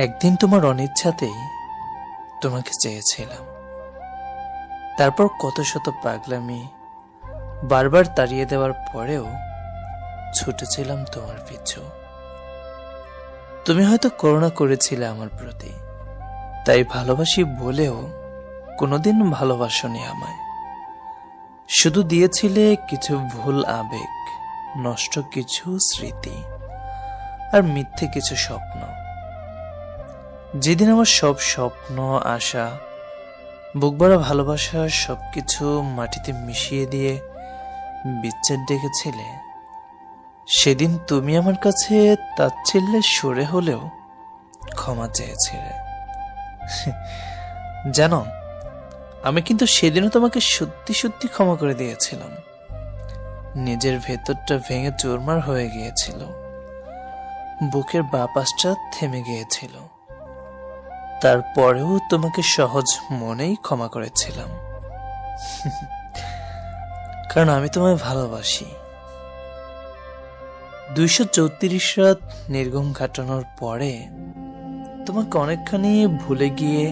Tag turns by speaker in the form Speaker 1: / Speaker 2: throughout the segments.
Speaker 1: একদিন তোমার অনিচ্ছাতেই তোমাকে চেয়েছিলাম, তারপর কত শত পাগলামি বারবার তাড়িয়ে দেওয়ার পরেও ছুটেছিলাম তোমার পিছু। তুমি হয়তো করুণা করেছিলে আমার প্রতি, তাই ভালোবাসি বলেও কোনোদিন ভালোবাসনি আমায়। শুধু দিয়েছিলে কিছু ভুল আবেগ, নষ্ট কিছু স্মৃতি আর মিথ্যে কিছু স্বপ্ন। যেদিন আমার সব স্বপ্ন, আশা, বুকভরা ভালোবাসা সবকিছু মাটিতে মিশিয়ে দিয়ে বিচ্ছেদ ডেকেছিলে, সেদিন তুমি আমার কাছে তাচ্ছিল্যের সুরে হলেও ক্ষমা চেয়েছিলে। জানো, আমি কিন্তু সেদিনও তোমাকে সত্যি সত্যি ক্ষমা করে দিয়েছিলাম। নিজের ভেতরটা ভেঙে চুরমার হয়ে গিয়েছিল, বুকের বাঁ পাশটা থেমে গিয়েছিল। তারপরেও তোমাকে সহজ মনেই ক্ষমা করেছিলাম, কারণ আমি তোমায় ভালোবাসি। 234 রাত নির্ঘুম কাটানোর পরে তোমাকে অনেকখানি ভুলে গিয়ে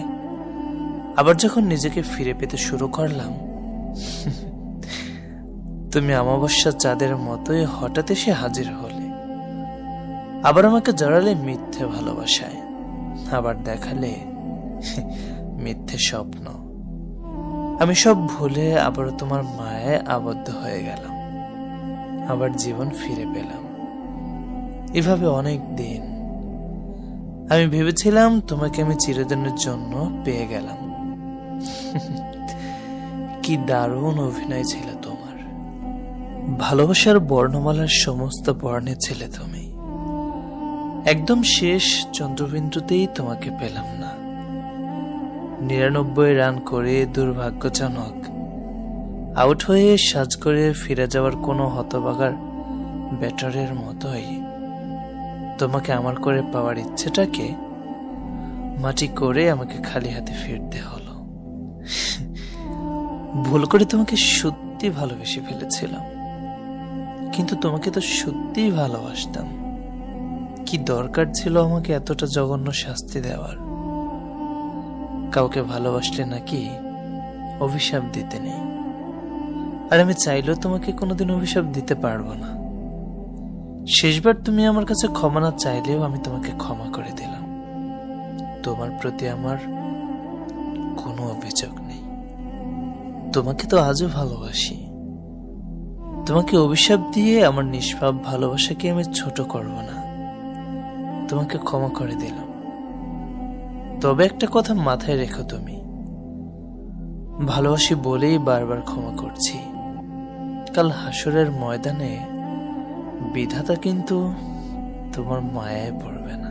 Speaker 1: আবার যখন নিজেকে ফিরে পেতে শুরু করলাম, তুমি অমাবস্যা চাঁদের মতোই হঠাৎ এসে হাজির হলে। আবার আমাকে জড়ালে মিথ্যে ভালোবাসায়, আবার দেখালে মিথ্যে স্বপ্ন। আমি সব ভুলে আবারও তোমার মায়ায় আবদ্ধ হয়ে গেলাম, আবার জীবন ফিরে পেলাম। এভাবে অনেক দিন আমি ভেবেছিলাম তোমাকে আমি চিরদিনের জন্য পেয়ে গেলাম। কি দারুণ অভিনয় ছিল তোমার। ভালোবাসার বর্ণমালার সমস্ত বর্ণে ছিলে তুমি। একদম শেষ চন্দ্রবিন্দুতেই তোমাকে পেলাম না। 99 রান করে দুর্ভাগ্যজনক আউট হয়ে সাজ করে ফিরে যাওয়ার কোনো হতভাগার ব্যাটারের মতোই তোমাকে আমার করে পাওয়ার ইচ্ছেটাকে মাটি করে আমাকে খালি হাতে ফিরতে হলো। ভুল করে তোমাকে সত্যি ভালোবেসে ফেলেছিলাম, কিন্তু তোমাকে তো সত্যিই ভালোবাসতাম। কি দরকার ছিল আমাকে এতটা জঘন্য শাস্তি দেওয়ার? কাউকে ভালোবাসলে নাকি অভিশাপ দিতে নেই, আর আমি চাইলেও তোমাকে কোনোদিন অভিশাপ দিতে পারবো না। শেষবার তুমি আমার কাছে ক্ষমা না চাইলেও আমি তোমাকে ক্ষমা করে দিলাম। তোমার প্রতি আমার কোনো অভিযোগ নেই। তোমাকে তো আজও ভালোবাসি। তোমাকে অভিশাপ দিয়ে আমার নিষ্পাপ ভালোবাসাকে আমি ছোট করব না। তোমাকে ক্ষমা করে দিলাম। তবে একটা কথা মাথায় রেখো, তুমি ভালোবাসি বলেই বারবার ক্ষমা করছি। কাল হাসরের ময়দানে বিধাতা কিন্তু তোমার মায়ায় পড়বে না।